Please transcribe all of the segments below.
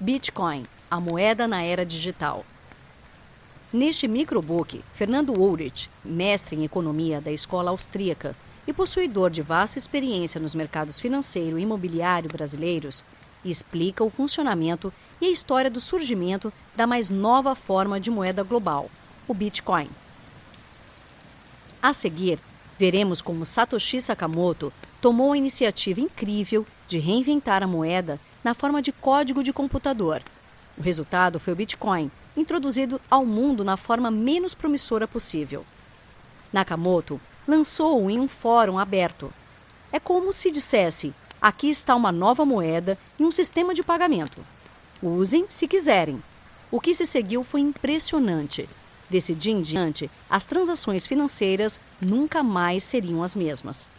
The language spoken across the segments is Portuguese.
Bitcoin, a moeda na era digital. Neste microbook, Fernando Ulrich, mestre em economia da escola austríaca e possuidor de vasta experiência nos mercados financeiro e imobiliário brasileiros, explica o funcionamento e a história do surgimento da mais nova forma de moeda global, o Bitcoin. A seguir, veremos como Satoshi Sakamoto tomou a iniciativa incrível de reinventar a moeda na forma de código de computador. O resultado foi o Bitcoin, introduzido ao mundo na forma menos promissora possível. Nakamoto lançou-o em um fórum aberto. É como se dissesse: aqui está uma nova moeda e um sistema de pagamento. Usem se quiserem. O que se seguiu foi impressionante. Desse dia em diante, as transações financeiras nunca mais seriam as mesmas.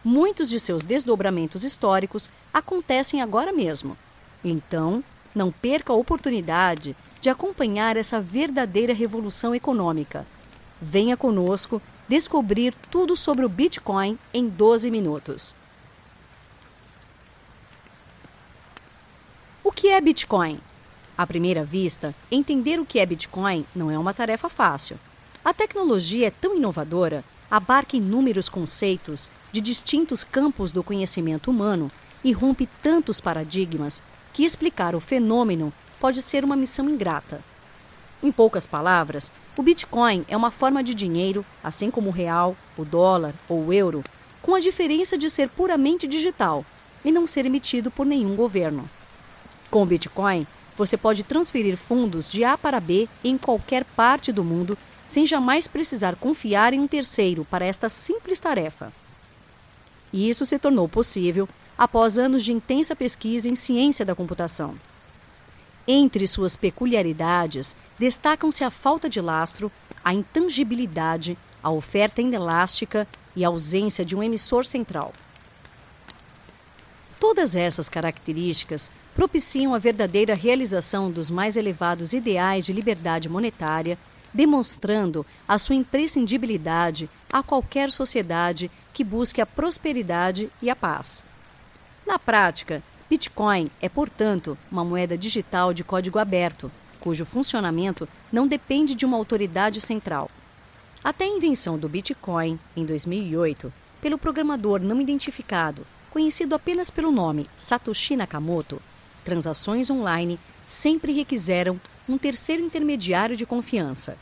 Muitos de seus desdobramentos históricos acontecem agora mesmo. Então, não perca a oportunidade de acompanhar essa verdadeira revolução econômica. Venha conosco descobrir tudo sobre o Bitcoin em 12 minutos. O que é Bitcoin? À primeira vista, entender o que é Bitcoin não é uma tarefa fácil. A tecnologia é tão inovadora, abarca inúmeros conceitos de distintos campos do conhecimento humano e rompe tantos paradigmas que explicar o fenômeno pode ser uma missão ingrata. Em poucas palavras, o Bitcoin é uma forma de dinheiro, assim como o real, o dólar ou o euro, com a diferença de ser puramente digital e não ser emitido por nenhum governo. Com o Bitcoin, você pode transferir fundos de A para B em qualquer parte do mundo sem jamais precisar confiar em um terceiro para esta simples tarefa. E isso se tornou possível após anos de intensa pesquisa em ciência da computação. Entre suas peculiaridades, destacam-se a falta de lastro, a intangibilidade, a oferta inelástica e a ausência de um emissor central. Todas essas características propiciam a verdadeira realização dos mais elevados ideais de liberdade monetária, demonstrando a sua imprescindibilidade a qualquer sociedade que busque a prosperidade e a paz. Na prática, Bitcoin é, portanto, uma moeda digital de código aberto, cujo funcionamento não depende de uma autoridade central. Até a invenção do Bitcoin, em 2008, pelo programador não identificado, conhecido apenas pelo nome Satoshi Nakamoto, transações online sempre requiseram um terceiro intermediário de confiança.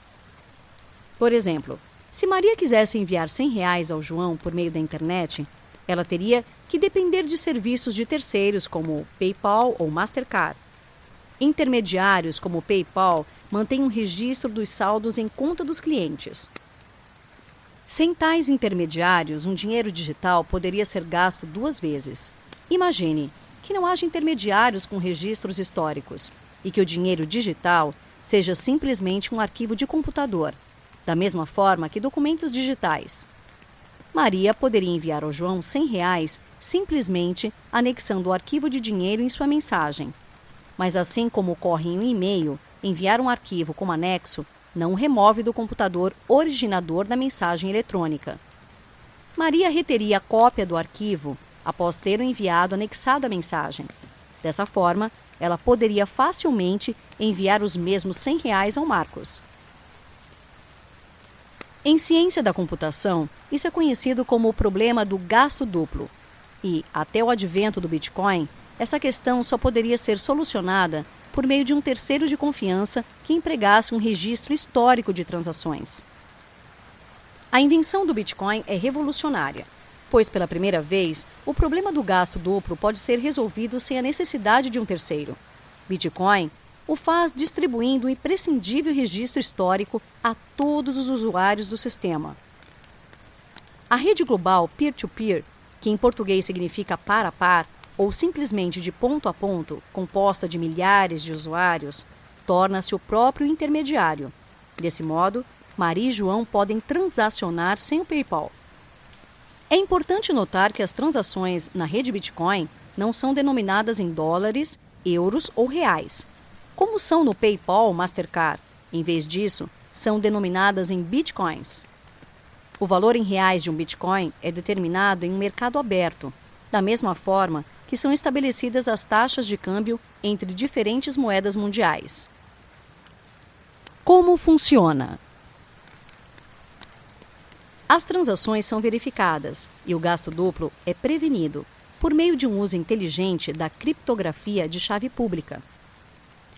Por exemplo, se Maria quisesse enviar R$100 ao João por meio da internet, ela teria que depender de serviços de terceiros como PayPal ou Mastercard. Intermediários como o PayPal mantêm um registro dos saldos em conta dos clientes. Sem tais intermediários, um dinheiro digital poderia ser gasto 2 vezes. Imagine que não haja intermediários com registros históricos e que o dinheiro digital seja simplesmente um arquivo de computador, da mesma forma que documentos digitais. Maria poderia enviar ao João R$100 simplesmente anexando o arquivo de dinheiro em sua mensagem. Mas assim como ocorre em um e-mail, enviar um arquivo como anexo não remove do computador originador da mensagem eletrônica. Maria reteria a cópia do arquivo após ter o enviado anexado à mensagem. Dessa forma, ela poderia facilmente enviar os mesmos R$100 ao Marcos. Em ciência da computação, isso é conhecido como o problema do gasto duplo. E, até o advento do Bitcoin, essa questão só poderia ser solucionada por meio de um terceiro de confiança que empregasse um registro histórico de transações. A invenção do Bitcoin é revolucionária, pois, pela primeira vez, o problema do gasto duplo pode ser resolvido sem a necessidade de um terceiro. Bitcoin o faz distribuindo um imprescindível registro histórico a todos os usuários do sistema. A rede global peer-to-peer, que em português significa par a par, ou simplesmente de ponto a ponto, composta de milhares de usuários, torna-se o próprio intermediário. Desse modo, Maria e João podem transacionar sem o PayPal. É importante notar que as transações na rede Bitcoin não são denominadas em dólares, euros ou reais, como são no PayPal ou Mastercard. Em vez disso, são denominadas em bitcoins. O valor em reais de um Bitcoin é determinado em um mercado aberto. Da mesma forma, que são estabelecidas as taxas de câmbio entre diferentes moedas mundiais. Como funciona? As transações são verificadas e o gasto duplo é prevenido por meio de um uso inteligente da criptografia de chave pública.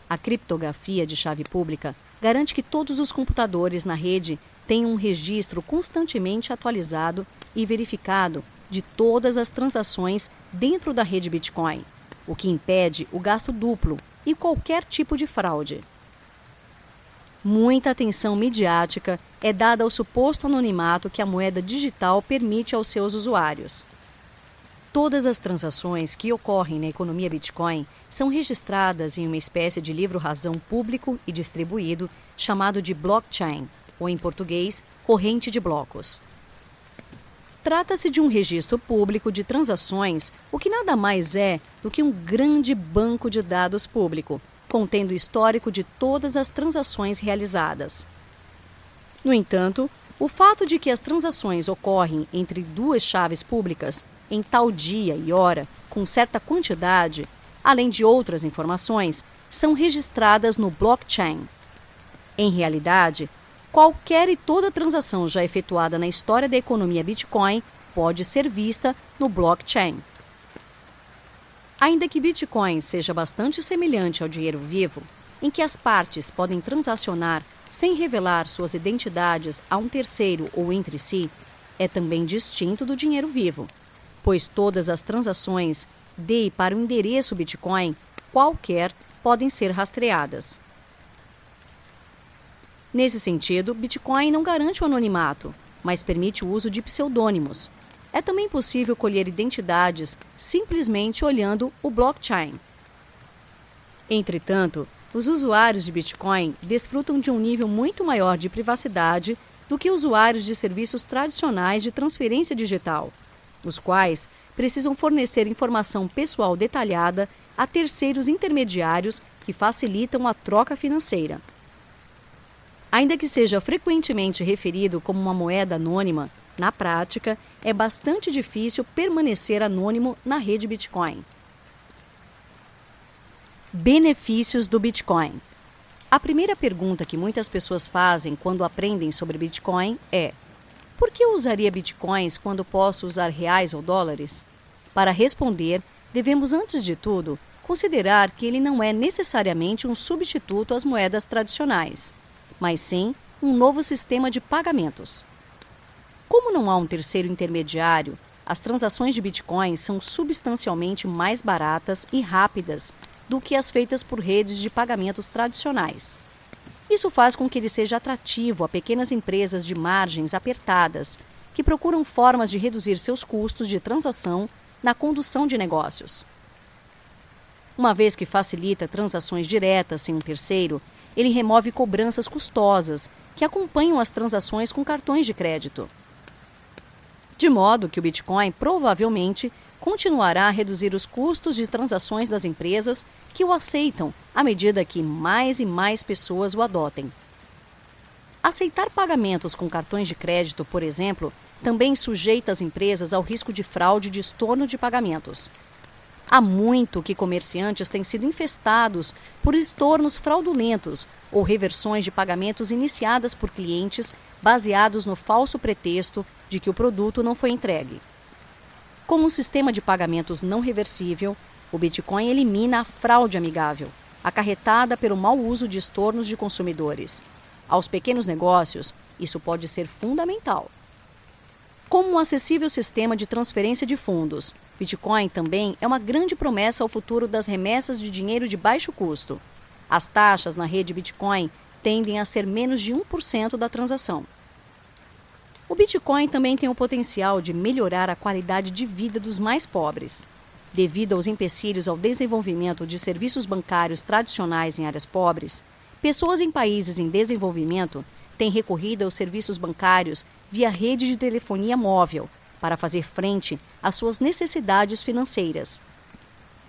A criptografia de chave pública garante que todos os computadores na rede tenham um registro constantemente atualizado e verificado de todas as transações dentro da rede Bitcoin, o que impede o gasto duplo e qualquer tipo de fraude. Muita atenção midiática é dada ao suposto anonimato que a moeda digital permite aos seus usuários. Todas as transações que ocorrem na economia Bitcoin são registradas em uma espécie de livro-razão público e distribuído chamado de blockchain, ou em português, corrente de blocos. Trata-se de um registro público de transações, o que nada mais é do que um grande banco de dados público, contendo o histórico de todas as transações realizadas. No entanto, o fato de que as transações ocorrem entre duas chaves públicas, em tal dia e hora, com certa quantidade, além de outras informações, são registradas no blockchain. Em realidade, qualquer e toda transação já efetuada na história da economia Bitcoin pode ser vista no blockchain. Ainda que Bitcoin seja bastante semelhante ao dinheiro vivo, em que as partes podem transacionar sem revelar suas identidades a um terceiro ou entre si, é também distinto do dinheiro vivo, pois todas as transações de e para o endereço Bitcoin qualquer podem ser rastreadas. Nesse sentido, Bitcoin não garante o anonimato, mas permite o uso de pseudônimos. É também possível colher identidades simplesmente olhando o blockchain. Entretanto, os usuários de Bitcoin desfrutam de um nível muito maior de privacidade do que usuários de serviços tradicionais de transferência digital, os quais precisam fornecer informação pessoal detalhada a terceiros intermediários que facilitam a troca financeira. Ainda que seja frequentemente referido como uma moeda anônima, na prática, é bastante difícil permanecer anônimo na rede Bitcoin. Benefícios do Bitcoin. A primeira pergunta que muitas pessoas fazem quando aprendem sobre Bitcoin é: por que eu usaria Bitcoins quando posso usar reais ou dólares? Para responder, devemos, antes de tudo, considerar que ele não é necessariamente um substituto às moedas tradicionais, mas sim um novo sistema de pagamentos. Como não há um terceiro intermediário, as transações de Bitcoin são substancialmente mais baratas e rápidas do que as feitas por redes de pagamentos tradicionais. Isso faz com que ele seja atrativo a pequenas empresas de margens apertadas, que procuram formas de reduzir seus custos de transação na condução de negócios. Uma vez que facilita transações diretas sem um terceiro, ele remove cobranças custosas que acompanham as transações com cartões de crédito. De modo que o Bitcoin provavelmente continuará a reduzir os custos de transações das empresas que o aceitam à medida que mais e mais pessoas o adotem. Aceitar pagamentos com cartões de crédito, por exemplo, também sujeita as empresas ao risco de fraude e de estorno de pagamentos. Há muito que comerciantes têm sido infestados por estornos fraudulentos ou reversões de pagamentos iniciadas por clientes baseados no falso pretexto de que o produto não foi entregue. Como um sistema de pagamentos não reversível, o Bitcoin elimina a fraude amigável, acarretada pelo mau uso de estornos de consumidores. Aos pequenos negócios, isso pode ser fundamental. Como um acessível sistema de transferência de fundos, Bitcoin também é uma grande promessa ao futuro das remessas de dinheiro de baixo custo. As taxas na rede Bitcoin tendem a ser menos de 1% da transação. O Bitcoin também tem o potencial de melhorar a qualidade de vida dos mais pobres. Devido aos empecilhos ao desenvolvimento de serviços bancários tradicionais em áreas pobres, pessoas em países em desenvolvimento têm recorrido aos serviços bancários via rede de telefonia móvel para fazer frente às suas necessidades financeiras.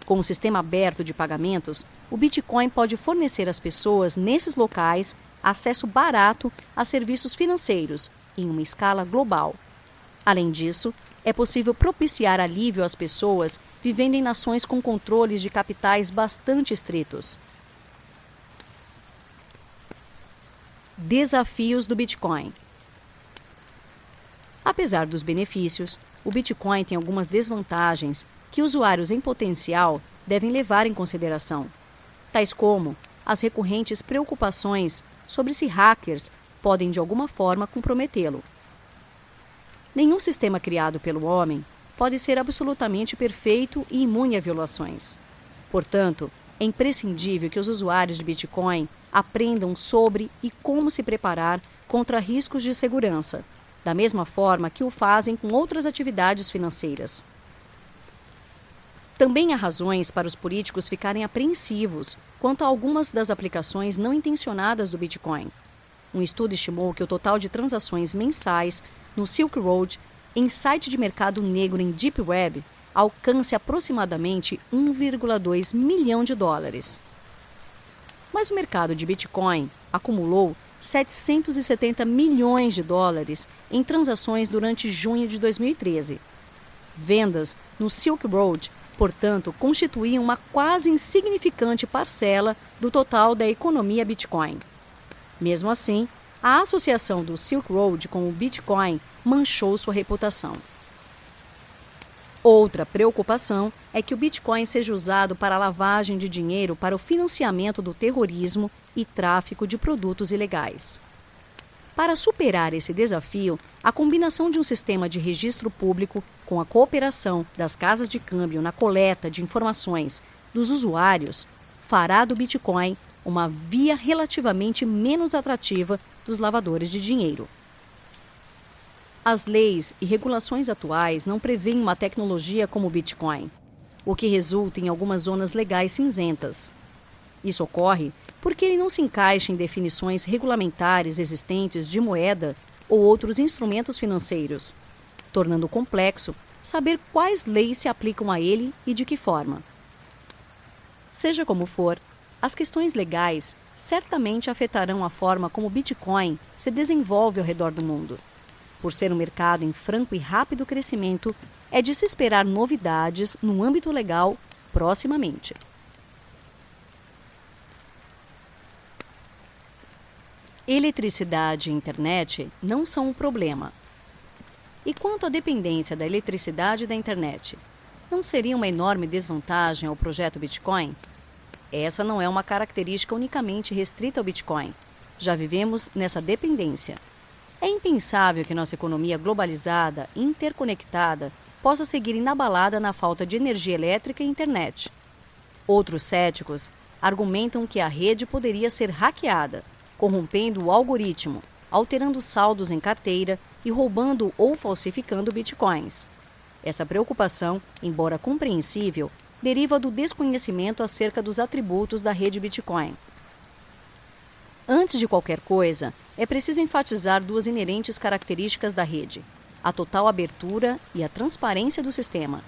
Com um sistema aberto de pagamentos, o Bitcoin pode fornecer às pessoas nesses locais acesso barato a serviços financeiros em uma escala global. Além disso, é possível propiciar alívio às pessoas vivendo em nações com controles de capitais bastante estritos. Desafios do Bitcoin. Apesar dos benefícios, o Bitcoin tem algumas desvantagens que usuários em potencial devem levar em consideração, tais como as recorrentes preocupações sobre se hackers podem de alguma forma comprometê-lo. Nenhum sistema criado pelo homem pode ser absolutamente perfeito e imune a violações. Portanto, é imprescindível que os usuários de Bitcoin aprendam sobre e como se preparar contra riscos de segurança, da mesma forma que o fazem com outras atividades financeiras. Também há razões para os políticos ficarem apreensivos quanto a algumas das aplicações não intencionadas do Bitcoin. Um estudo estimou que o total de transações mensais no Silk Road, em site de mercado negro em Deep Web, alcance aproximadamente 1,2 milhão de dólares. Mas o mercado de Bitcoin acumulou 770 milhões de dólares em transações durante junho de 2013. Vendas no Silk Road, portanto, constituíam uma quase insignificante parcela do total da economia Bitcoin. Mesmo assim, a associação do Silk Road com o Bitcoin manchou sua reputação. Outra preocupação é que o Bitcoin seja usado para a lavagem de dinheiro para o financiamento do terrorismo e tráfico de produtos ilegais. Para superar esse desafio, a combinação de um sistema de registro público com a cooperação das casas de câmbio na coleta de informações dos usuários fará do Bitcoin uma via relativamente menos atrativa dos lavadores de dinheiro. As leis e regulações atuais não prevêem uma tecnologia como o Bitcoin, o que resulta em algumas zonas legais cinzentas. Isso ocorre porque ele não se encaixa em definições regulamentares existentes de moeda ou outros instrumentos financeiros, tornando complexo saber quais leis se aplicam a ele e de que forma. Seja como for, as questões legais certamente afetarão a forma como o Bitcoin se desenvolve ao redor do mundo. Por ser um mercado em franco e rápido crescimento, é de se esperar novidades no âmbito legal proximamente. Eletricidade e internet não são um problema. E quanto à dependência da eletricidade e da internet, não seria uma enorme desvantagem ao projeto Bitcoin? Essa não é uma característica unicamente restrita ao Bitcoin. Já vivemos nessa dependência. É impensável que nossa economia globalizada e interconectada possa seguir inabalada na falta de energia elétrica e internet. Outros céticos argumentam que a rede poderia ser hackeada, corrompendo o algoritmo, alterando saldos em carteira e roubando ou falsificando bitcoins. Essa preocupação, embora compreensível, deriva do desconhecimento acerca dos atributos da rede Bitcoin. Antes de qualquer coisa, é preciso enfatizar duas inerentes características da rede: a total abertura e a transparência do sistema.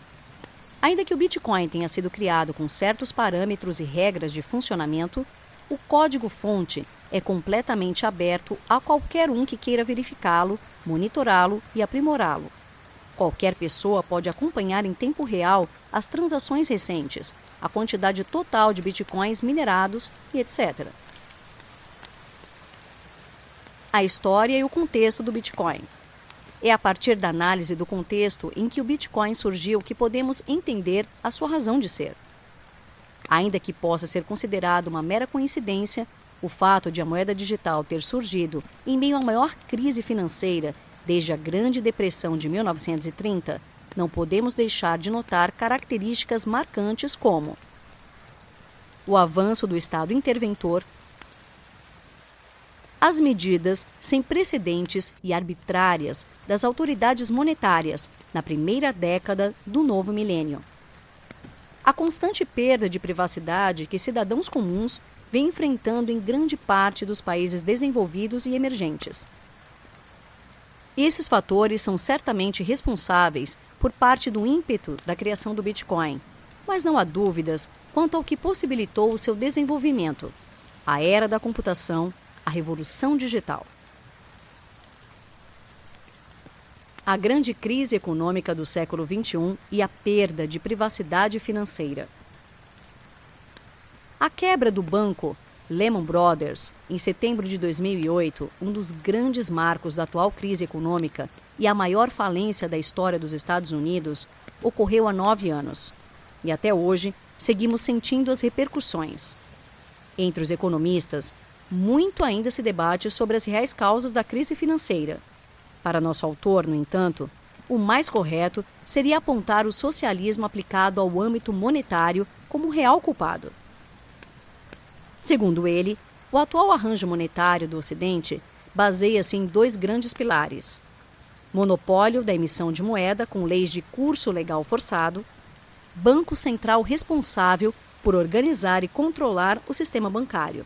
Ainda que o Bitcoin tenha sido criado com certos parâmetros e regras de funcionamento, o código-fonte é completamente aberto a qualquer um que queira verificá-lo, monitorá-lo e aprimorá-lo. Qualquer pessoa pode acompanhar em tempo real as transações recentes, a quantidade total de bitcoins minerados e etc. A história e o contexto do Bitcoin. É a partir da análise do contexto em que o Bitcoin surgiu que podemos entender a sua razão de ser. Ainda que possa ser considerado uma mera coincidência, o fato de a moeda digital ter surgido em meio à maior crise financeira desde a Grande Depressão de 1930, não podemos deixar de notar características marcantes como o avanço do Estado interventor, as medidas sem precedentes e arbitrárias das autoridades monetárias na primeira década do novo milênio, a constante perda de privacidade que cidadãos comuns vêm enfrentando em grande parte dos países desenvolvidos e emergentes. Esses fatores são certamente responsáveis por parte do ímpeto da criação do Bitcoin, mas não há dúvidas quanto ao que possibilitou o seu desenvolvimento: a era da computação, a revolução digital. A grande crise econômica do século XXI e a perda de privacidade financeira. A quebra do banco Lehman Brothers, em setembro de 2008, um dos grandes marcos da atual crise econômica e a maior falência da história dos Estados Unidos, ocorreu há 9 anos. E até hoje, seguimos sentindo as repercussões. Entre os economistas, muito ainda se debate sobre as reais causas da crise financeira. Para nosso autor, no entanto, o mais correto seria apontar o socialismo aplicado ao âmbito monetário como o real culpado. Segundo ele, o atual arranjo monetário do Ocidente baseia-se em 2 grandes pilares: monopólio da emissão de moeda com leis de curso legal forçado, banco central responsável por organizar e controlar o sistema bancário.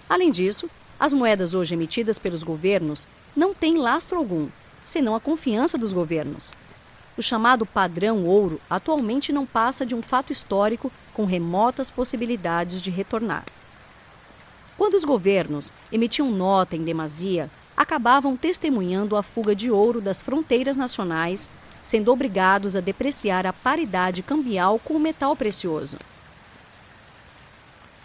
Além disso, as moedas hoje emitidas pelos governos não têm lastro algum, senão a confiança dos governos. O chamado padrão ouro atualmente não passa de um fato histórico com remotas possibilidades de retornar. Quando os governos emitiam nota em demasia, acabavam testemunhando a fuga de ouro das fronteiras nacionais, sendo obrigados a depreciar a paridade cambial com o metal precioso.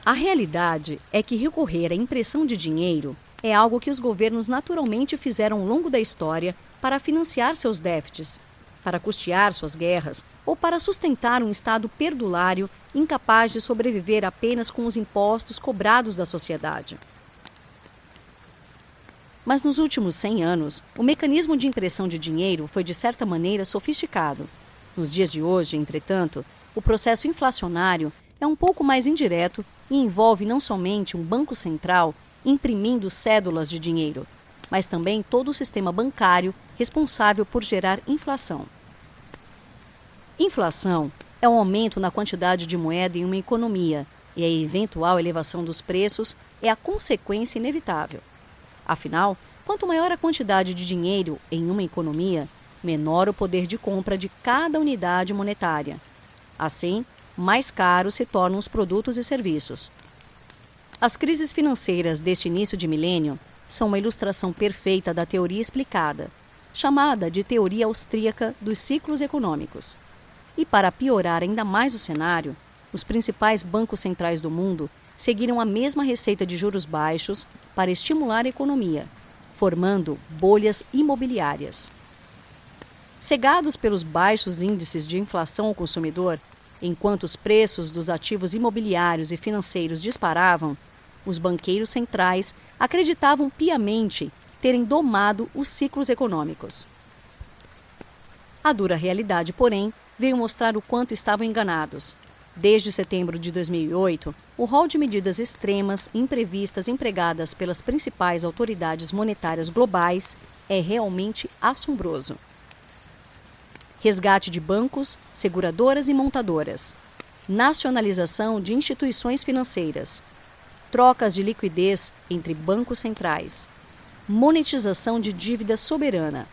A realidade é que recorrer à impressão de dinheiro é algo que os governos naturalmente fizeram ao longo da história para financiar seus déficits, para custear suas guerras ou para sustentar um Estado perdulário incapaz de sobreviver apenas com os impostos cobrados da sociedade. Mas nos últimos 100 anos, o mecanismo de impressão de dinheiro foi de certa maneira sofisticado. Nos dias de hoje, entretanto, o processo inflacionário é um pouco mais indireto e envolve não somente um banco central imprimindo cédulas de dinheiro, mas também todo o sistema bancário responsável por gerar inflação. Inflação é um aumento na quantidade de moeda em uma economia, e a eventual elevação dos preços é a consequência inevitável. Afinal, quanto maior a quantidade de dinheiro em uma economia, menor o poder de compra de cada unidade monetária. Assim, mais caros se tornam os produtos e serviços. As crises financeiras deste início de milênio são uma ilustração perfeita da teoria explicada, chamada de teoria austríaca dos ciclos econômicos. E para piorar ainda mais o cenário, os principais bancos centrais do mundo seguiram a mesma receita de juros baixos para estimular a economia, formando bolhas imobiliárias. Cegados pelos baixos índices de inflação ao consumidor, enquanto os preços dos ativos imobiliários e financeiros disparavam, os banqueiros centrais acreditavam piamente terem domado os ciclos econômicos. A dura realidade, porém, veio mostrar o quanto estavam enganados. Desde setembro de 2008, o rol de medidas extremas e imprevistas empregadas pelas principais autoridades monetárias globais é realmente assombroso. Resgate de bancos, seguradoras e montadoras, nacionalização de instituições financeiras, trocas de liquidez entre bancos centrais, monetização de dívida soberana,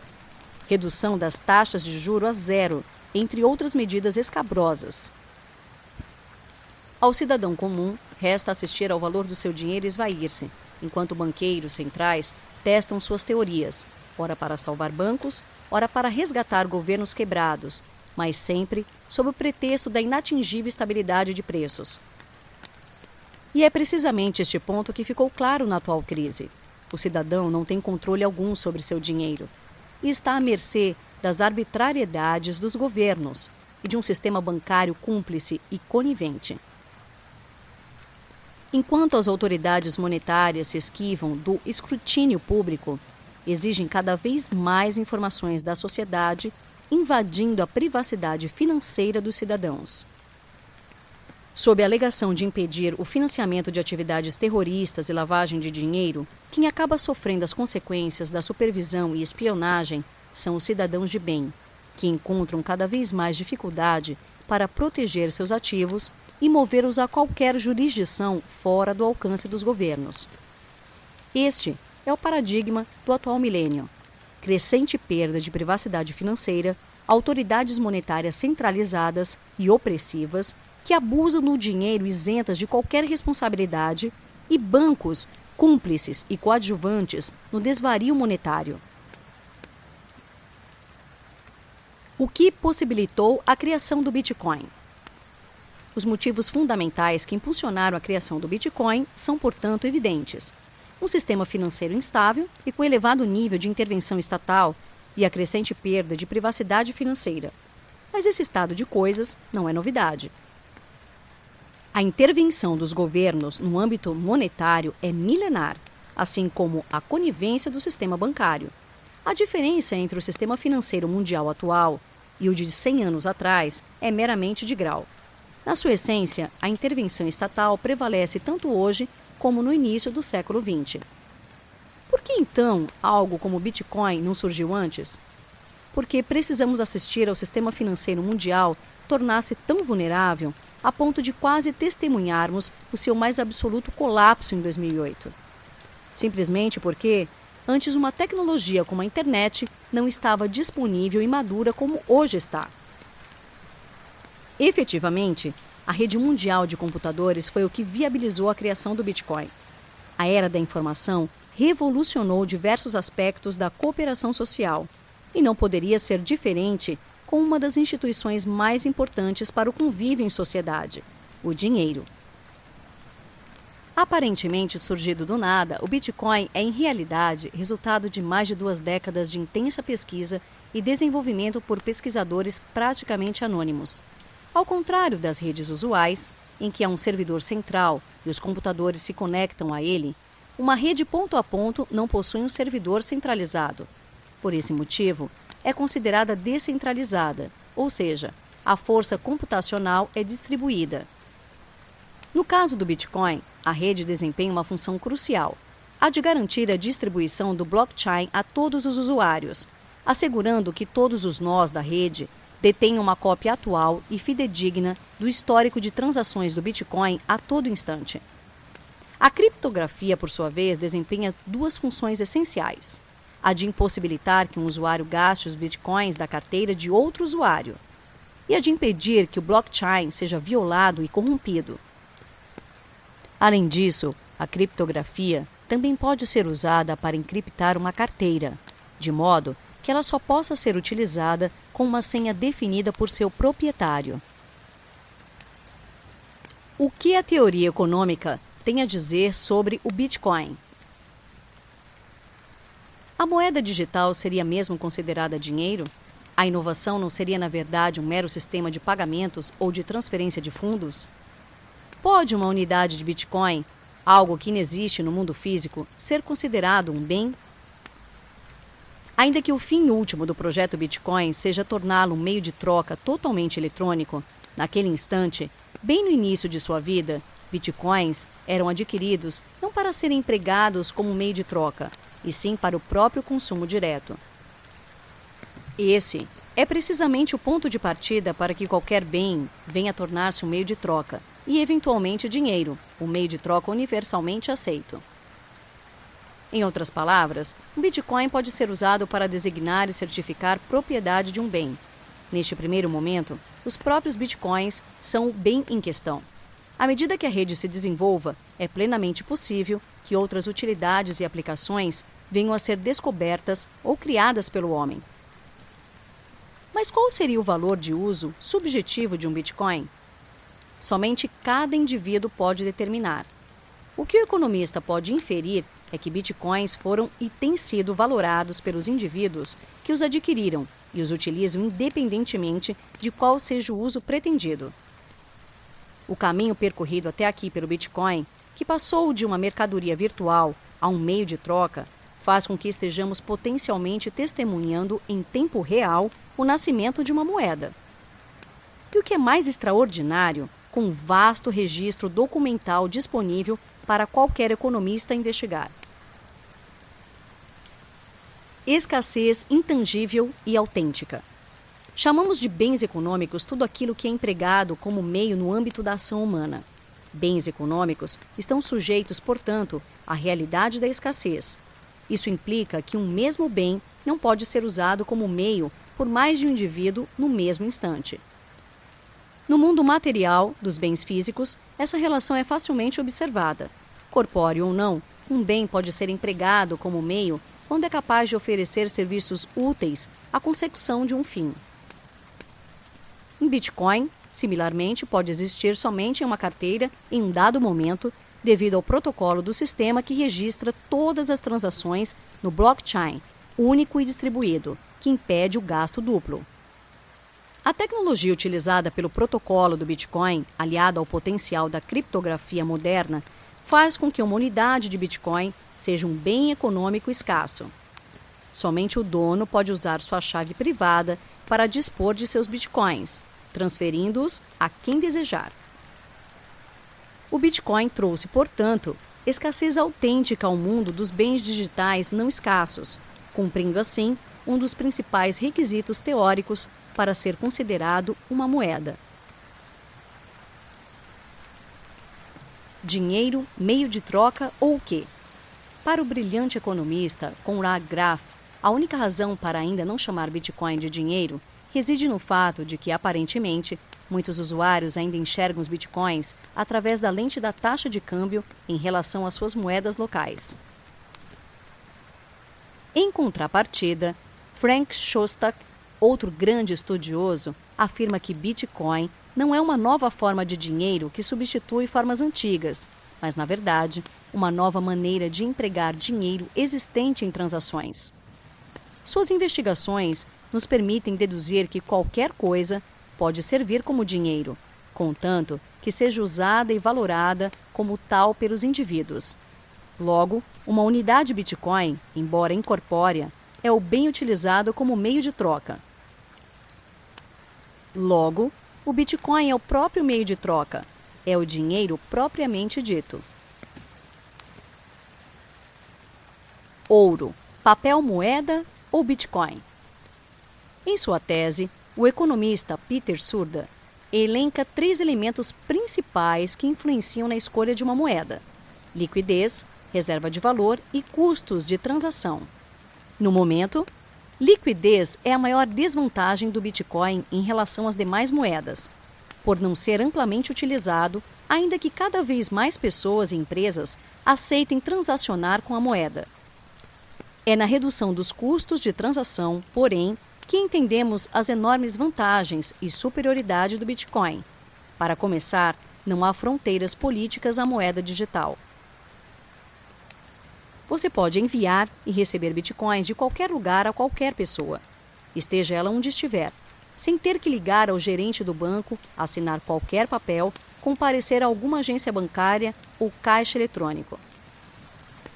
redução das taxas de juros a zero, entre outras medidas escabrosas. Ao cidadão comum, resta assistir ao valor do seu dinheiro esvair-se, enquanto banqueiros centrais testam suas teorias, ora para salvar bancos, ora para resgatar governos quebrados, mas sempre sob o pretexto da inatingível estabilidade de preços. E é precisamente este ponto que ficou claro na atual crise. O cidadão não tem controle algum sobre seu dinheiro e está à mercê das arbitrariedades dos governos e de um sistema bancário cúmplice e conivente. Enquanto as autoridades monetárias se esquivam do escrutínio público, exigem cada vez mais informações da sociedade, invadindo a privacidade financeira dos cidadãos. Sob a alegação de impedir o financiamento de atividades terroristas e lavagem de dinheiro, quem acaba sofrendo as consequências da supervisão e espionagem são os cidadãos de bem, que encontram cada vez mais dificuldade para proteger seus ativos e movê-los a qualquer jurisdição fora do alcance dos governos. Este é o paradigma do atual milênio. Crescente perda de privacidade financeira, autoridades monetárias centralizadas e opressivas que abusam do dinheiro isentas de qualquer responsabilidade e bancos cúmplices e coadjuvantes no desvario monetário. O que possibilitou a criação do Bitcoin? Os motivos fundamentais que impulsionaram a criação do Bitcoin são, portanto, evidentes. Um sistema financeiro instável e com elevado nível de intervenção estatal e a crescente perda de privacidade financeira. Mas esse estado de coisas não é novidade. A intervenção dos governos no âmbito monetário é milenar, assim como a conivência do sistema bancário. A diferença entre o sistema financeiro mundial atual e o de 100 anos atrás é meramente de grau. Na sua essência, a intervenção estatal prevalece tanto hoje como no início do século XX. Por que, então, algo como o Bitcoin não surgiu antes? Porque precisamos assistir ao sistema financeiro mundial tornar-se tão vulnerável a ponto de quase testemunharmos o seu mais absoluto colapso em 2008. Simplesmente porque, antes, uma tecnologia como a internet não estava disponível e madura como hoje está. Efetivamente, a rede mundial de computadores foi o que viabilizou a criação do Bitcoin. A era da informação revolucionou diversos aspectos da cooperação social e não poderia ser diferente com uma das instituições mais importantes para o convívio em sociedade, o dinheiro. Aparentemente surgido do nada, o Bitcoin é, em realidade, resultado de mais de 2 décadas de intensa pesquisa e desenvolvimento por pesquisadores praticamente anônimos. Ao contrário das redes usuais, em que há um servidor central e os computadores se conectam a ele, uma rede ponto a ponto não possui um servidor centralizado. Por esse motivo, é considerada descentralizada, ou seja, a força computacional é distribuída. No caso do Bitcoin, a rede desempenha uma função crucial, a de garantir a distribuição do blockchain a todos os usuários, assegurando que todos os nós da rede detenham uma cópia atual e fidedigna do histórico de transações do Bitcoin a todo instante. A criptografia, por sua vez, desempenha 2 funções essenciais: a de impossibilitar que um usuário gaste os bitcoins da carteira de outro usuário e a de impedir que o blockchain seja violado e corrompido. Além disso, a criptografia também pode ser usada para encriptar uma carteira, de modo que ela só possa ser utilizada com uma senha definida por seu proprietário. O que a teoria econômica tem a dizer sobre o Bitcoin? A moeda digital seria mesmo considerada dinheiro? A inovação não seria, na verdade, um mero sistema de pagamentos ou de transferência de fundos? Pode uma unidade de Bitcoin, algo que inexiste no mundo físico, ser considerado um bem? Ainda que o fim último do projeto Bitcoin seja torná-lo um meio de troca totalmente eletrônico, naquele instante, bem no início de sua vida, Bitcoins eram adquiridos não para serem empregados como meio de troca, e sim para o próprio consumo direto. Esse é precisamente o ponto de partida para que qualquer bem venha a tornar-se um meio de troca, e eventualmente dinheiro, um meio de troca universalmente aceito. Em outras palavras, o Bitcoin pode ser usado para designar e certificar propriedade de um bem. Neste primeiro momento, os próprios Bitcoins são o bem em questão. À medida que a rede se desenvolva, é plenamente possível que outras utilidades e aplicações venham a ser descobertas ou criadas pelo homem. Mas qual seria o valor de uso subjetivo de um Bitcoin? Somente cada indivíduo pode determinar. O que o economista pode inferir é que Bitcoins foram e têm sido valorados pelos indivíduos que os adquiriram e os utilizam independentemente de qual seja o uso pretendido. O caminho percorrido até aqui pelo Bitcoin, que passou de uma mercadoria virtual a um meio de troca, faz com que estejamos potencialmente testemunhando em tempo real o nascimento de uma moeda. E o que é mais extraordinário, com um vasto registro documental disponível para qualquer economista investigar. Escassez intangível e autêntica. Chamamos de bens econômicos tudo aquilo que é empregado como meio no âmbito da ação humana. Bens econômicos estão sujeitos, portanto, à realidade da escassez. Isso implica que um mesmo bem não pode ser usado como meio por mais de um indivíduo no mesmo instante. No mundo material dos bens físicos, essa relação é facilmente observada. Corpóreo ou não, um bem pode ser empregado como meio quando é capaz de oferecer serviços úteis à consecução de um fim. Em Bitcoin, similarmente, pode existir somente em uma carteira em um dado momento, devido ao protocolo do sistema que registra todas as transações no blockchain, único e distribuído, que impede o gasto duplo. A tecnologia utilizada pelo protocolo do Bitcoin, aliada ao potencial da criptografia moderna, faz com que uma unidade de Bitcoin seja um bem econômico escasso. Somente o dono pode usar sua chave privada para dispor de seus Bitcoins, transferindo-os a quem desejar. O Bitcoin trouxe, portanto, escassez autêntica ao mundo dos bens digitais não escassos, cumprindo assim um dos principais requisitos teóricos para ser considerado uma moeda. Dinheiro, meio de troca ou o quê? Para o brilhante economista Conrad Graf, a única razão para ainda não chamar Bitcoin de dinheiro reside no fato de que, aparentemente, muitos usuários ainda enxergam os Bitcoins através da lente da taxa de câmbio em relação às suas moedas locais. Em contrapartida, Frank Shostak, outro grande estudioso, afirma que Bitcoin não é uma nova forma de dinheiro que substitui formas antigas, mas, na verdade, uma nova maneira de empregar dinheiro existente em transações. Suas investigações nos permitem deduzir que qualquer coisa pode servir como dinheiro, contanto que seja usada e valorada como tal pelos indivíduos. Logo, uma unidade Bitcoin, embora incorpórea, é o bem utilizado como meio de troca. Logo, o Bitcoin é o próprio meio de troca, é o dinheiro propriamente dito. Ouro, papel moeda ou Bitcoin? Em sua tese, o economista Peter Surda elenca 3 elementos principais que influenciam na escolha de uma moeda: liquidez, reserva de valor e custos de transação. No momento, liquidez é a maior desvantagem do Bitcoin em relação às demais moedas, por não ser amplamente utilizado, ainda que cada vez mais pessoas e empresas aceitem transacionar com a moeda. É na redução dos custos de transação, porém, que entendemos as enormes vantagens e superioridade do Bitcoin. Para começar, não há fronteiras políticas à moeda digital. Você pode enviar e receber Bitcoins de qualquer lugar a qualquer pessoa, esteja ela onde estiver, sem ter que ligar ao gerente do banco, assinar qualquer papel, comparecer a alguma agência bancária ou caixa eletrônico.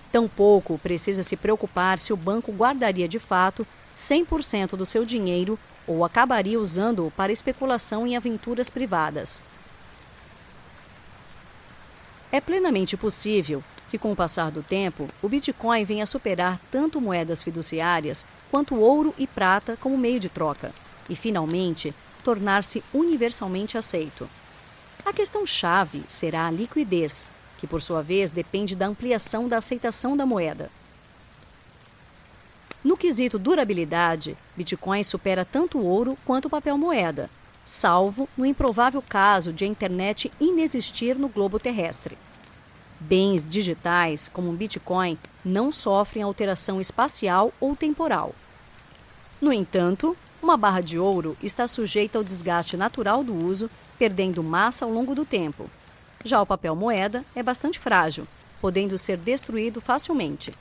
Tampouco precisa se preocupar se o banco guardaria de fato 100% do seu dinheiro ou acabaria usando-o para especulação em aventuras privadas. É plenamente possível que, com o passar do tempo, o Bitcoin venha a superar tanto moedas fiduciárias quanto ouro e prata como meio de troca, e, finalmente, tornar-se universalmente aceito. A questão-chave será a liquidez, que, por sua vez, depende da ampliação da aceitação da moeda. No quesito durabilidade, Bitcoin supera tanto o ouro quanto o papel moeda, salvo no improvável caso de a internet inexistir no globo terrestre. Bens digitais, como um Bitcoin, não sofrem alteração espacial ou temporal. No entanto, uma barra de ouro está sujeita ao desgaste natural do uso, perdendo massa ao longo do tempo. Já o papel moeda é bastante frágil, podendo ser destruído facilmente.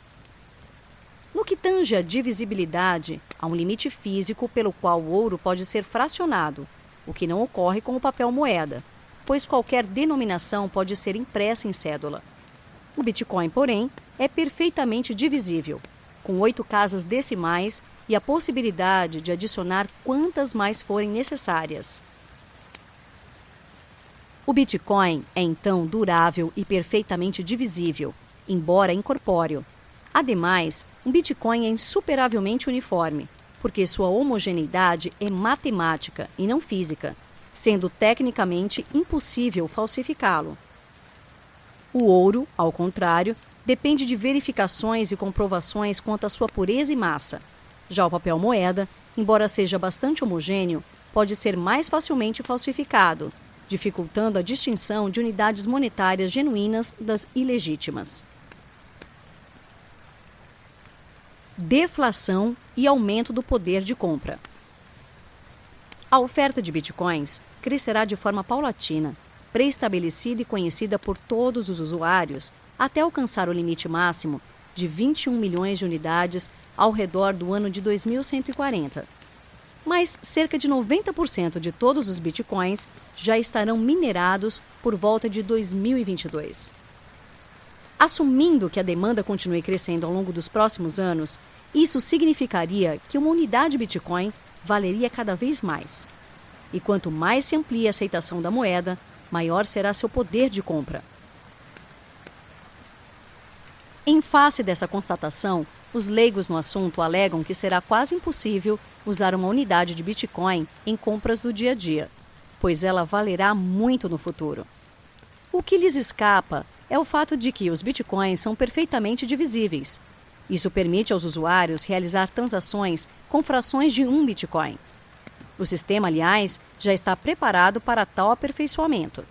No que tange à divisibilidade, há um limite físico pelo qual o ouro pode ser fracionado, o que não ocorre com o papel moeda, pois qualquer denominação pode ser impressa em cédula. O Bitcoin, porém, é perfeitamente divisível, com 8 casas decimais e a possibilidade de adicionar quantas mais forem necessárias. O Bitcoin é, então, durável e perfeitamente divisível, embora incorpóreo. Ademais, um Bitcoin é insuperavelmente uniforme, porque sua homogeneidade é matemática e não física, sendo tecnicamente impossível falsificá-lo. O ouro, ao contrário, depende de verificações e comprovações quanto à sua pureza e massa. Já o papel moeda, embora seja bastante homogêneo, pode ser mais facilmente falsificado, dificultando a distinção de unidades monetárias genuínas das ilegítimas. Deflação e aumento do poder de compra. A oferta de bitcoins crescerá de forma paulatina, pré-estabelecida e conhecida por todos os usuários, até alcançar o limite máximo de 21 milhões de unidades ao redor do ano de 2140. Mas cerca de 90% de todos os bitcoins já estarão minerados por volta de 2022. Assumindo que a demanda continue crescendo ao longo dos próximos anos, isso significaria que uma unidade Bitcoin valeria cada vez mais. E quanto mais se amplia a aceitação da moeda, maior será seu poder de compra. Em face dessa constatação, os leigos no assunto alegam que será quase impossível usar uma unidade de Bitcoin em compras do dia a dia, pois ela valerá muito no futuro. O que lhes escapa é o fato de que os bitcoins são perfeitamente divisíveis. Isso permite aos usuários realizar transações com frações de um bitcoin. O sistema, aliás, já está preparado para tal aperfeiçoamento.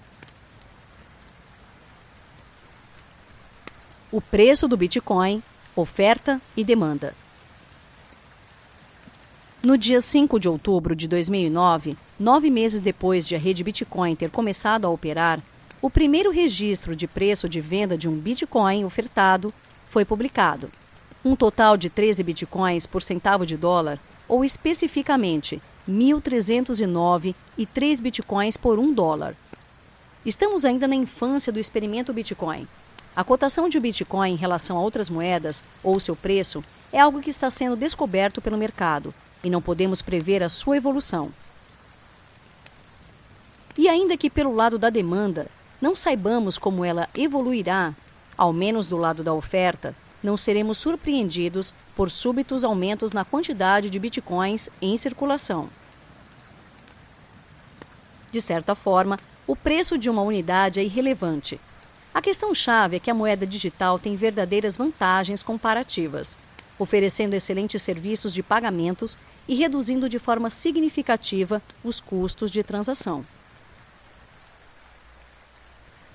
O preço do bitcoin, oferta e demanda. No dia 5 de outubro de 2009, 9 meses depois de a rede Bitcoin ter começado a operar, o primeiro registro de preço de venda de um Bitcoin ofertado foi publicado. Um total de 13 Bitcoins por centavo de dólar, ou especificamente 1.309,03 Bitcoins por $1. Estamos ainda na infância do experimento Bitcoin. A cotação de um Bitcoin em relação a outras moedas, ou seu preço, é algo que está sendo descoberto pelo mercado, e não podemos prever a sua evolução. E ainda que pelo lado da demanda, não saibamos como ela evoluirá, ao menos do lado da oferta, não seremos surpreendidos por súbitos aumentos na quantidade de bitcoins em circulação. De certa forma, o preço de uma unidade é irrelevante. A questão-chave é que a moeda digital tem verdadeiras vantagens comparativas, oferecendo excelentes serviços de pagamentos e reduzindo de forma significativa os custos de transação.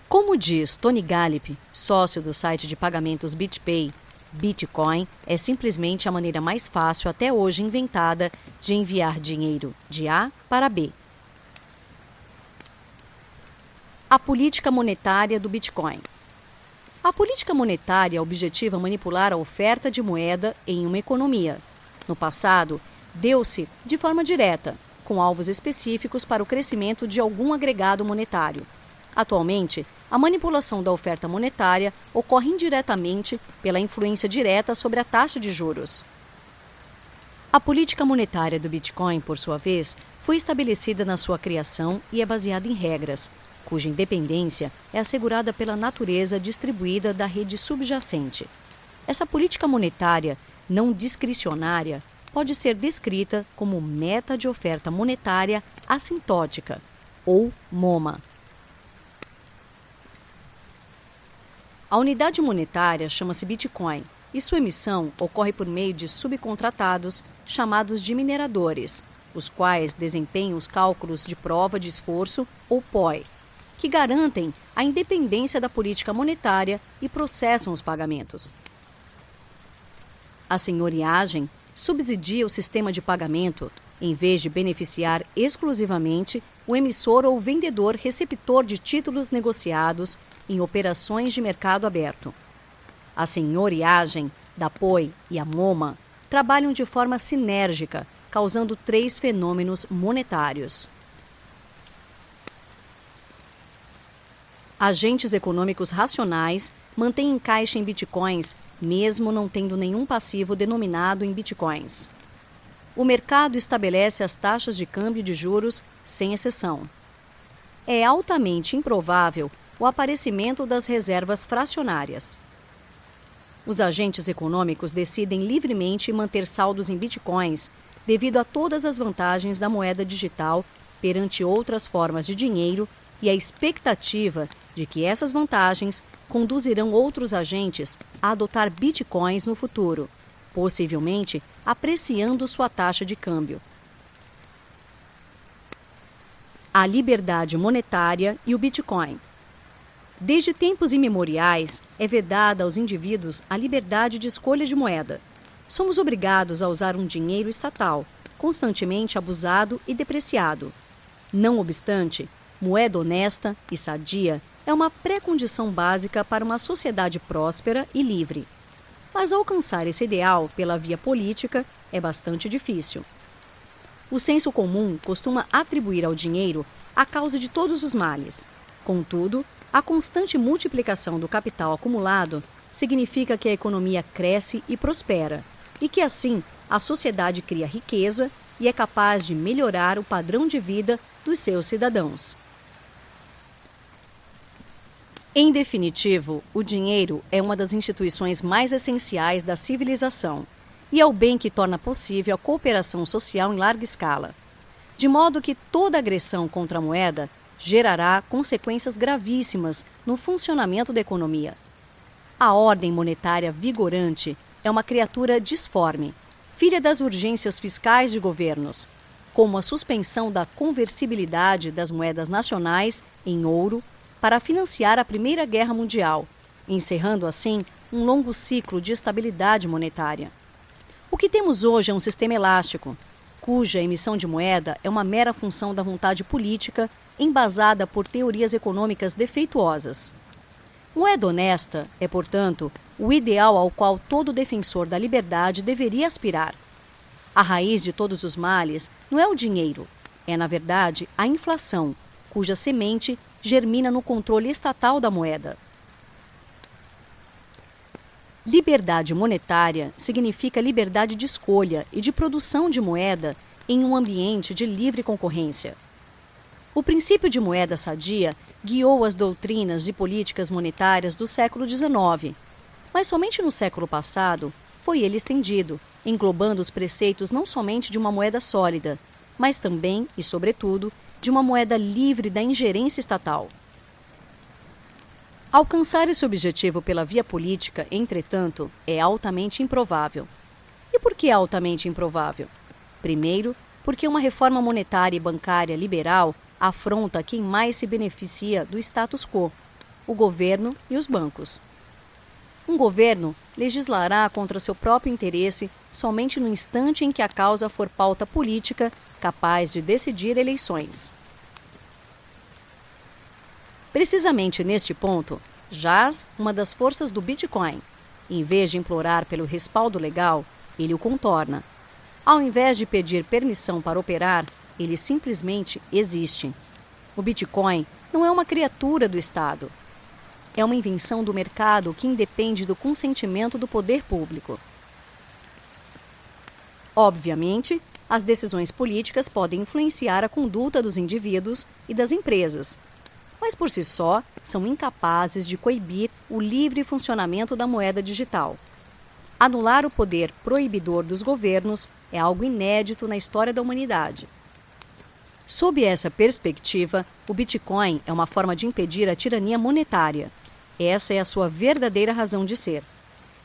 Como diz Tony Gallip, sócio do site de pagamentos BitPay, Bitcoin é simplesmente a maneira mais fácil até hoje inventada de enviar dinheiro de A para B. A política monetária do Bitcoin. A política monetária objetiva manipular a oferta de moeda em uma economia. No passado, deu-se de forma direta, com alvos específicos para o crescimento de algum agregado monetário. Atualmente, a manipulação da oferta monetária ocorre indiretamente pela influência direta sobre a taxa de juros. A política monetária do Bitcoin, por sua vez, foi estabelecida na sua criação e é baseada em regras, cuja independência é assegurada pela natureza distribuída da rede subjacente. Essa política monetária não discricionária pode ser descrita como meta de oferta monetária assintótica, ou MoMA. A unidade monetária chama-se Bitcoin e sua emissão ocorre por meio de subcontratados chamados de mineradores, os quais desempenham os cálculos de prova de esforço, ou POI, que garantem a independência da política monetária e processam os pagamentos. A senhoriagem subsidia o sistema de pagamento, em vez de beneficiar exclusivamente o emissor ou vendedor receptor de títulos negociados em operações de mercado aberto. A senhoriagem da POI e a MoMA trabalham de forma sinérgica, causando 3 fenômenos monetários. Agentes econômicos racionais mantêm em caixa em bitcoins, mesmo não tendo nenhum passivo denominado em bitcoins. O mercado estabelece as taxas de câmbio de juros sem exceção. É altamente improvável o aparecimento das reservas fracionárias. Os agentes econômicos decidem livremente manter saldos em bitcoins devido a todas as vantagens da moeda digital perante outras formas de dinheiro e a expectativa de que essas vantagens conduzirão outros agentes a adotar bitcoins no futuro, possivelmente apreciando sua taxa de câmbio. A liberdade monetária e o Bitcoin. Desde tempos imemoriais, é vedada aos indivíduos a liberdade de escolha de moeda. Somos obrigados a usar um dinheiro estatal, constantemente abusado e depreciado. Não obstante, moeda honesta e sadia é uma pré-condição básica para uma sociedade próspera e livre. Mas alcançar esse ideal pela via política é bastante difícil. O senso comum costuma atribuir ao dinheiro a causa de todos os males. Contudo, a constante multiplicação do capital acumulado significa que a economia cresce e prospera, e que assim a sociedade cria riqueza e é capaz de melhorar o padrão de vida dos seus cidadãos. Em definitivo, o dinheiro é uma das instituições mais essenciais da civilização e é o bem que torna possível a cooperação social em larga escala, de modo que toda agressão contra a moeda gerará consequências gravíssimas no funcionamento da economia. A ordem monetária vigorante é uma criatura disforme, filha das urgências fiscais de governos, como a suspensão da conversibilidade das moedas nacionais em ouro para financiar a Primeira Guerra Mundial, encerrando assim um longo ciclo de estabilidade monetária. O que temos hoje é um sistema elástico, cuja emissão de moeda é uma mera função da vontade política embasada por teorias econômicas defeituosas. Moeda honesta é, portanto, o ideal ao qual todo defensor da liberdade deveria aspirar. A raiz de todos os males não é o dinheiro, é, na verdade, a inflação, cuja semente germina no controle estatal da moeda. Liberdade monetária significa liberdade de escolha e de produção de moeda em um ambiente de livre concorrência. O princípio de moeda sadia guiou as doutrinas de políticas monetárias do século XIX, mas somente no século passado foi ele estendido, englobando os preceitos não somente de uma moeda sólida, mas também, e sobretudo, de uma moeda livre da ingerência estatal. Alcançar esse objetivo pela via política, entretanto, é altamente improvável. E por que altamente improvável? Primeiro, porque uma reforma monetária e bancária liberal afronta quem mais se beneficia do status quo, o governo e os bancos. Um governo legislará contra seu próprio interesse somente no instante em que a causa for pauta política capaz de decidir eleições. Precisamente neste ponto, jaz uma das forças do Bitcoin. Em vez de implorar pelo respaldo legal, ele o contorna. Ao invés de pedir permissão para operar, ele simplesmente existe. O Bitcoin não é uma criatura do Estado. É uma invenção do mercado que independe do consentimento do poder público. Obviamente, as decisões políticas podem influenciar a conduta dos indivíduos e das empresas, mas por si só são incapazes de coibir o livre funcionamento da moeda digital. Anular o poder proibidor dos governos é algo inédito na história da humanidade. Sob essa perspectiva, o Bitcoin é uma forma de impedir a tirania monetária. Essa é a sua verdadeira razão de ser.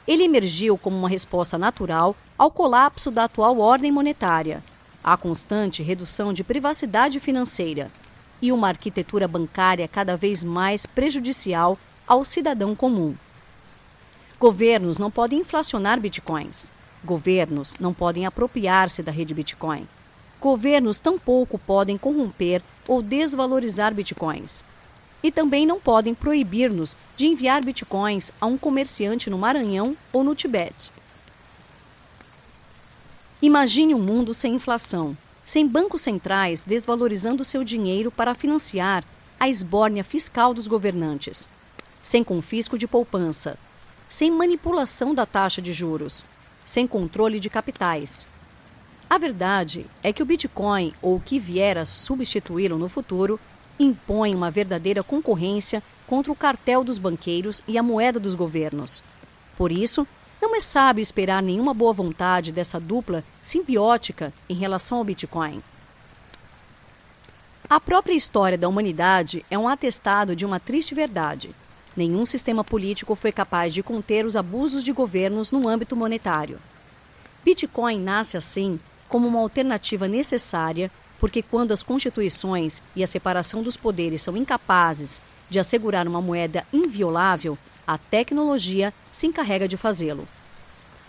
Ele emergiu como uma resposta natural ao colapso da atual ordem monetária, à constante redução de privacidade financeira e uma arquitetura bancária cada vez mais prejudicial ao cidadão comum. Governos não podem inflacionar bitcoins. Governos não podem apropriar-se da rede Bitcoin. Governos tampouco podem corromper ou desvalorizar bitcoins. E também não podem proibir-nos de enviar bitcoins a um comerciante no Maranhão ou no Tibete. Imagine um mundo sem inflação, sem bancos centrais desvalorizando seu dinheiro para financiar a esbórnia fiscal dos governantes, sem confisco de poupança, sem manipulação da taxa de juros, sem controle de capitais. A verdade é que o Bitcoin, ou o que vier a substituí-lo no futuro, impõe uma verdadeira concorrência contra o cartel dos banqueiros e a moeda dos governos. Por isso, não é sábio esperar nenhuma boa vontade dessa dupla simbiótica em relação ao Bitcoin. A própria história da humanidade é um atestado de uma triste verdade. Nenhum sistema político foi capaz de conter os abusos de governos no âmbito monetário. Bitcoin nasce assim como uma alternativa necessária, porque quando as constituições e a separação dos poderes são incapazes de assegurar uma moeda inviolável, a tecnologia se encarrega de fazê-lo.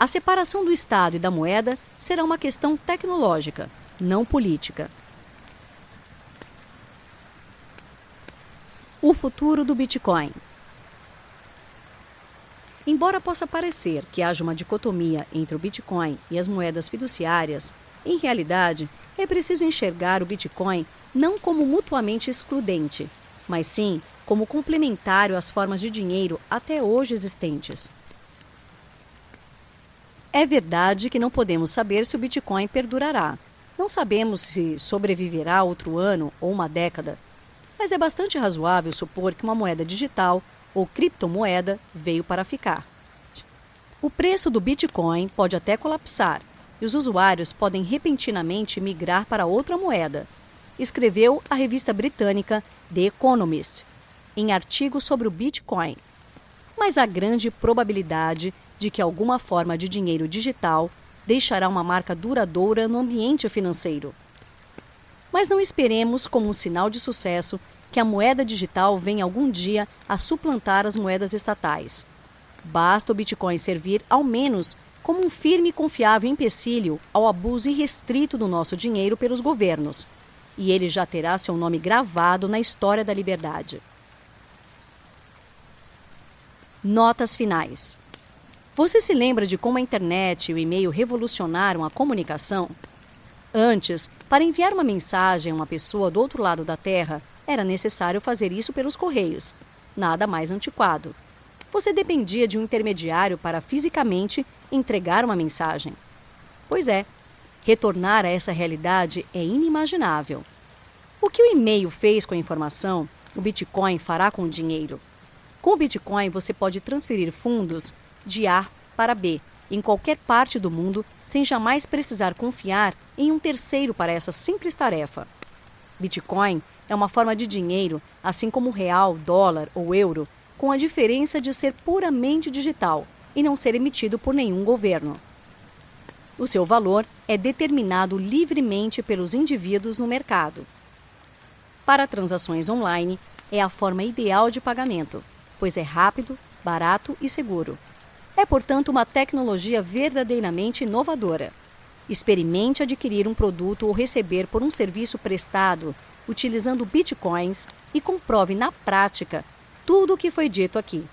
A separação do Estado e da moeda será uma questão tecnológica, não política. O futuro do Bitcoin. Embora possa parecer que haja uma dicotomia entre o Bitcoin e as moedas fiduciárias, em realidade, é preciso enxergar o Bitcoin não como mutuamente excludente, mas sim como complementário às formas de dinheiro até hoje existentes. É verdade que não podemos saber se o Bitcoin perdurará. Não sabemos se sobreviverá outro ano ou uma década, mas é bastante razoável supor que uma moeda digital ou criptomoeda veio para ficar. O preço do Bitcoin pode até colapsar e os usuários podem repentinamente migrar para outra moeda, escreveu a revista britânica The Economist, em artigo sobre o Bitcoin. Mas há grande probabilidade de que alguma forma de dinheiro digital deixará uma marca duradoura no ambiente financeiro. Mas não esperemos, como um sinal de sucesso, que a moeda digital venha algum dia a suplantar as moedas estatais. Basta o Bitcoin servir, ao menos, como um firme e confiável empecilho ao abuso irrestrito do nosso dinheiro pelos governos, e ele já terá seu nome gravado na história da liberdade. Notas finais. Você se lembra de como a internet e o e-mail revolucionaram a comunicação? Antes, para enviar uma mensagem a uma pessoa do outro lado da Terra, era necessário fazer isso pelos correios. Nada mais antiquado. Você dependia de um intermediário para fisicamente entregar uma mensagem. Pois é, retornar a essa realidade é inimaginável. O que o e-mail fez com a informação, o Bitcoin fará com o dinheiro. Com o Bitcoin, você pode transferir fundos de A para B, em qualquer parte do mundo, sem jamais precisar confiar em um terceiro para essa simples tarefa. Bitcoin é uma forma de dinheiro, assim como o real, dólar ou euro, com a diferença de ser puramente digital e não ser emitido por nenhum governo. O seu valor é determinado livremente pelos indivíduos no mercado. Para transações online, é a forma ideal de pagamento, pois é rápido, barato e seguro. É, portanto, uma tecnologia verdadeiramente inovadora. Experimente adquirir um produto ou receber por um serviço prestado utilizando bitcoins e comprove na prática tudo o que foi dito aqui.